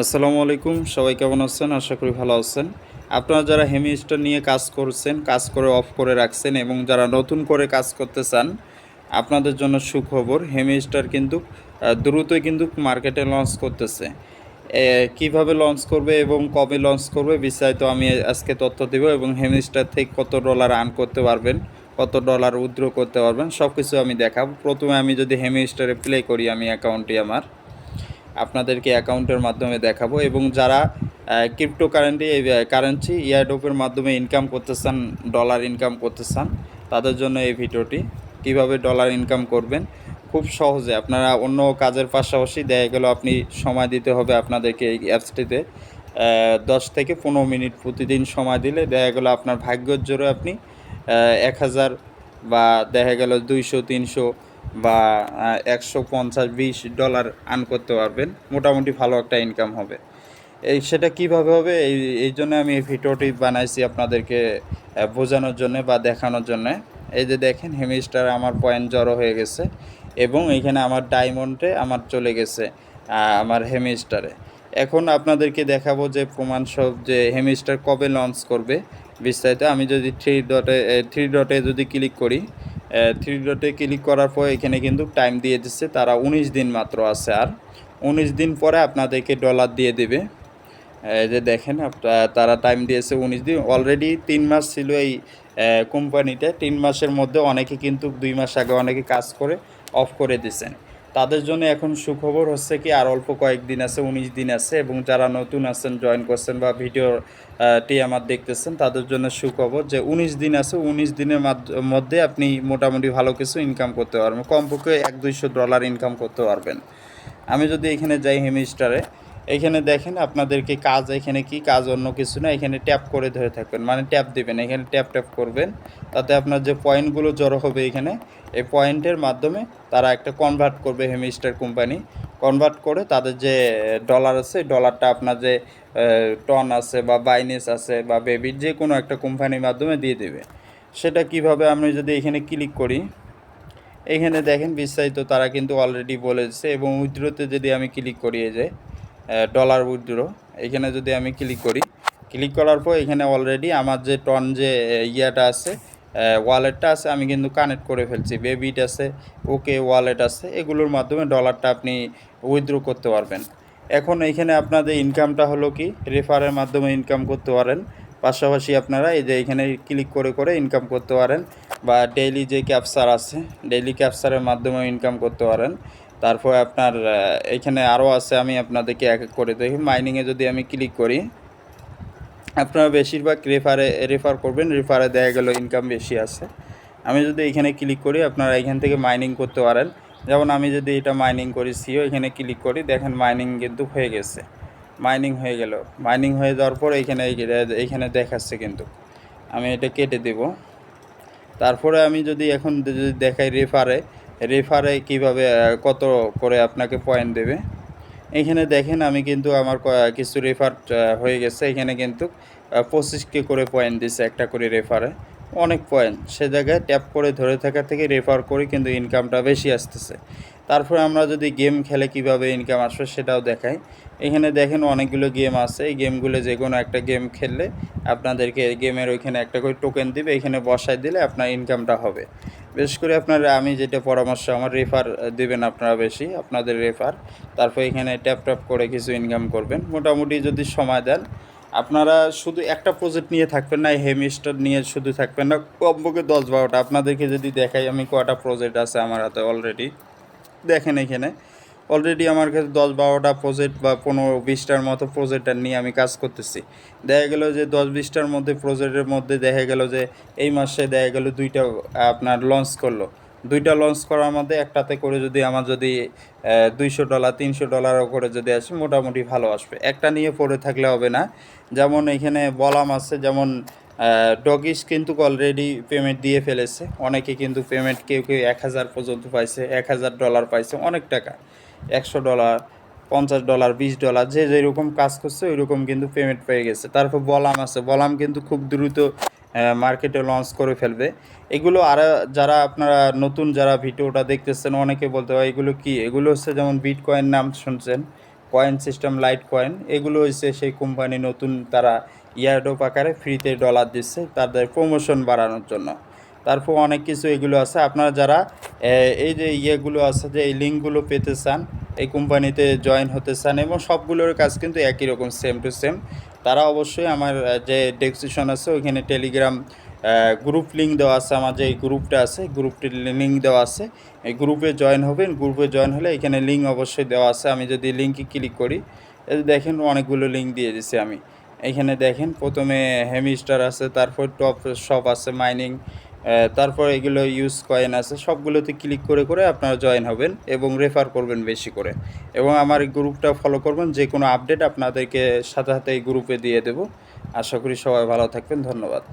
আসসালামু আলাইকুম, সবাই কেমন আছেন? আশা করি ভালো আছেন। আপনারা যারা হেমিস্টার নিয়ে কাজ করছেন, কাজ করে অফ করে রাখছেন এবং যারা নতুন করে কাজ করতে চান, আপনাদের জন্য সুখবর। হেমিস্টার কিন্তু দ্রুতই কিন্তু মার্কেটে লঞ্চ করতেছে। কিভাবে লঞ্চ করবে এবং কবে লঞ্চ করবে বিস্তারিত আমি আজকে তথ্য দেব, এবং হেমিস্টার থেকে কত ডলার আর্ন করতে পারবেন, কত ডলার উইথড্র করতে পারবেন, সব কিছু আমি দেখাবো। প্রথমে আমি যদি হেমিস্টারে প্লে করি, আমি অ্যাকাউন্টটি আমার আপনাদেরকে অ্যাকাউন্টের মাধ্যমে দেখাবো। এবং যারা কারেন্সি ইয়ারড্রপের মাধ্যমে ইনকাম করতে চান, ডলার ইনকাম করতে চান, তাদের জন্য এই ভিডিওটি। কিভাবে ডলার ইনকাম করবেন খুব সহজে, আপনারা অন্য কাজের পাশাপাশি দেখা গেল আপনি সময় দিতে হবে আপনাদেরকে এই অ্যাপসটিতে 10 থেকে 15 মিনিট প্রতিদিন সময় দিলে দেখা গেল আপনার ভাগ্যের জোরে আপনি 1000 বা দেখা গেল 200-300 বা 150-20 ডলার আর্ন করতে পারবেন। মোটামুটি ভালো একটা ইনকাম হবে। সেটা কিভাবে হবে, এই জন্য আমি এই ভিডিওটি বানাইছি আপনাদেরকে বোঝানোর জন্য বা দেখানোর জন্য। এই যে দেখেন, হেমিস্টার আমার পয়েন্ট জড়ো হয়ে গেছে এবং এইখানে আমার ডায়মন্ডে আমার চলে গেছে আমার হেমিস্টারে। এখন আপনাদেরকে দেখাবো যে প্রমাণসহ যে হেমিস্টার কবে লঞ্চ করবে বিস্তারিত। আমি যদি থ্রি ডটে যদি ক্লিক করি, থ্রি ডটে ক্লিক করার পর এখানে কিন্তু টাইম দিয়ে দিচ্ছে তারা, 19 দিন মাত্র আছে। আর 19 দিন পরে আপনাদেরকে ডলার দিয়ে দেবে। এই যে দেখেন, তারা টাইম দিয়েছে 19 দিন। অলরেডি 3 মাস ছিল এই কোম্পানিতে। 3 মাসের মধ্যে অনেকে কিন্তু 2 মাস আগে অনেকে কাজ করে অফ করে দিয়েছেন। তাদের জন্য এখন সুখবর হচ্ছে কি, আর অল্প কয়েকদিন আছে, 19 দিন আছে। এবং যারা নতুন আছেন, জয়েন করছেন বা ভিডিওটি আমার দেখতেছেন, তাদের জন্য সুখবর যে 19 দিন আছে। 19 দিনের মধ্যে আপনি মোটামুটি ভালো কিছু ইনকাম করতে পারবেন, কমপক্ষে 100-200 ডলার ইনকাম করতে পারবেন। আমি যদি এখানে যাই হেমিস্টারে, এখানে দেখেন আপনাদেরকে কাজ, এখানে কি কাজ, অন্য কিছু না। এখানে ট্যাপ করে ধরে থাকবেন, মানে ট্যাপ দেবেন, এখানে ট্যাপ ট্যাপ করবেন। তাতে আপনার যে পয়েন্টগুলো জড়ো হবে এখানে, এই পয়েন্টের মাধ্যমে তারা একটা কনভার্ট করবে, হেমিস্টার কোম্পানি কনভার্ট করে তাদের যে ডলার আছে, ডলারটা আপনার যে টন আছে বা বাইনেস আছে বা বেবির যে কোনো একটা কোম্পানির মাধ্যমে দিয়ে দেবে। সেটা কিভাবে, আমি যদি এখানে ক্লিক করি, এখানে দেখেন বিস্তারিত তারা কিন্তু অলরেডি বলেছে। এবং উইথড্রোতে যদি আমি ক্লিক করি, এই যে ডলার উইথড্রো, এখানে যদি আমি ক্লিক করি, ক্লিক করার পর এখানে অলরেডি আমার যে টন যে ইয়াটা আছে, ওয়ালেটটা আছে, আমি কিন্তু কানেক্ট করে ফেলছি। বেবিট আছে, ওকে ওয়ালেট আছে, এগুলোর মাধ্যমে ডলারটা আপনি উইথড্রো করতে পারবেন। এখন এইখানে আপনাদের ইনকামটা হলো কি, রেফারের মাধ্যমে ইনকাম করতে পারেন। পাশাপাশি আপনারা এই যে এখানে ক্লিক করে করে ইনকাম করতে পারেন, বা ডেইলি যে ক্যাপচার আছে, ডেইলি ক্যাপচারের মাধ্যমে ইনকাম করতে পারেন। তারপর আপনার এখানে আরও আছে, আমি আপনাদেরকে এক এক করে দেখি। মাইনিংয়ে যদি আমি ক্লিক করি, আপনারা বেশিরভাগ রেফার করবেন, রেফারে দেখা গেল ইনকাম বেশি আছে। আমি যদি এখানে ক্লিক করি, আপনারা এখান থেকে মাইনিং করতে পারেন। যেমন আমি যদি এটা মাইনিং করি, সিও এখানে ক্লিক করি, দেখেন মাইনিং কিন্তু হয়ে গেছে, মাইনিং হয়ে গেল। মাইনিং হয়ে যাওয়ার পর এইখানে দেখাচ্ছে কিন্তু, আমি এটা কেটে দেব। তারপরে আমি যদি এখন যদি দেখাই রেফারে কিভাবে কত করে আপনাকে পয়েন্ট দেবে, এখানে দেখেন আমি কিন্তু আমার কিছু রেফার হয়ে গেছে। এখানে কিন্তু 25K করে পয়েন্ট দিচ্ছে একটা করে রেফারে, অনেক পয়েন্ট। সে জায়গায় ট্যাপ করে ধরে থাকা থেকে রেফার করে কিন্তু ইনকামটা বেশি আসতেছে। তারপরে আমরা যদি গেম খেলে কিভাবে ইনকাম আসবে সেটাও দেখাই। এখানে দেখেন অনেকগুলো গেম আছে, এই গেমগুলো যে কোনো একটা গেম খেললে আপনাদেরকে গেমের ওইখানে একটা করে টোকেন দিবে, এখানে বসায় দিলে আপনার ইনকামটা হবে। বিশেষ করে আপনারা, আমি যেটা পরামর্শ, আমার রেফার দিবেন আপনারা বেশি, আপনাদের রেফার। তারপর এখানে ট্যাপ ট্যাপ করে কিছু ইনকাম করবেন। মোটামুটি যদি সময় দেন, আপনারা শুধু একটা প্রজেক্ট নিয়ে থাকবেন না, হেমিস্টার নিয়ে শুধু থাকবেন না, কমপক্ষে 10-12টা। আপনাদেরকে যদি দেখাই আমি কয়টা প্রজেক্ট আছে আমার হাতে অলরেডি, দেখেন এখানে অলরেডি আমার কাছে 10-12টা প্রজেক্ট বা 15-20টার মতো প্রজেক্টার নিয়ে আমি কাজ করতেছি। দেখা গেল যে 10-20টার মধ্যে প্রজেক্টের মধ্যে দেখা গেল যে এই মাসে দেখা গেল 2টা আপনার লঞ্চ করলো। 2টা লঞ্চ করার মধ্যে একটাতে করে যদি আমার যদি $200 $300 করে যদি আসে, মোটামুটি ভালো আসবে। একটা নিয়ে পড়ে থাকলে হবে না। যেমন এখানে বলাম আছে, যেমন ডগিস কিন্তু অলরেডি পেমেন্ট দিয়ে ফেলেছে। অনেকে কিন্তু পেমেন্ট, কেউ কেউ 1000 পর্যন্ত পাইছে, $1000 পাইছে, অনেক টাকা। $100, $50, $20, যে যেরকম কাজ করছে ওই রকম কিন্তু পেমেন্ট পেয়ে গেছে। তারপর বলাম আছে, বলাম কিন্তু খুব দ্রুত মার্কেটে লঞ্চ করে ফেলবে। এগুলো আর যারা আপনারা নতুন যারা ভিডিওটা দেখতেছেন, অনেকে বলতে হয় এগুলো কি, এগুলো হচ্ছে যেমন বিটকয়েন নাম শুনছেন, কয়েন সিস্টেম, লাইট কয়েন, এগুলো হচ্ছে সেই কোম্পানি নতুন তারা ইয়ারড্রপ আকারে ফ্রিতে ডলার দিচ্ছে তাদের প্রমোশন বাড়ানোর জন্য। তারপর অনেক কিছু এগুলো আছে। আপনারা যারা এই যে ইয়েগুলো আছে, যে এই লিঙ্কগুলো পেতে চান, এই কোম্পানিতে জয়েন হতে চান, এবং সবগুলোর কাজ কিন্তু একই রকম, সেম টু সেম, তারা অবশ্যই আমার যে ডেসক্রিপশন আছে ওইখানে টেলিগ্রাম গ্রুপ লিঙ্ক দেওয়া আছে। আমার যে এই গ্রুপটা আছে, গ্রুপটির লিঙ্ক দেওয়া আছে, এই গ্রুপে জয়েন হবেন। গ্রুপে জয়েন হলে এখানে লিঙ্ক অবশ্যই দেওয়া আছে। আমি যদি লিঙ্কে ক্লিক করি, এই যে দেখেন অনেকগুলো লিঙ্ক দিয়ে দিছি আমি। এইখানে দেখেন প্রথমে হেমিস্টার আছে, তারপর টপ শপ আছে, মাইনিং, তারপর এগুলো ইউজ কয়েন আছে। সবগুলোতে ক্লিক করে করে আপনারা জয়েন হবেন এবং রেফার করবেন বেশি করে, এবং আমার এই গ্রুপটা ফলো করবেন। যে কোনো আপডেট আপনাদেরকে সাথে সাথে এই গ্রুপে দিয়ে দেব। আশা করি সবাই ভালো থাকবেন। ধন্যবাদ।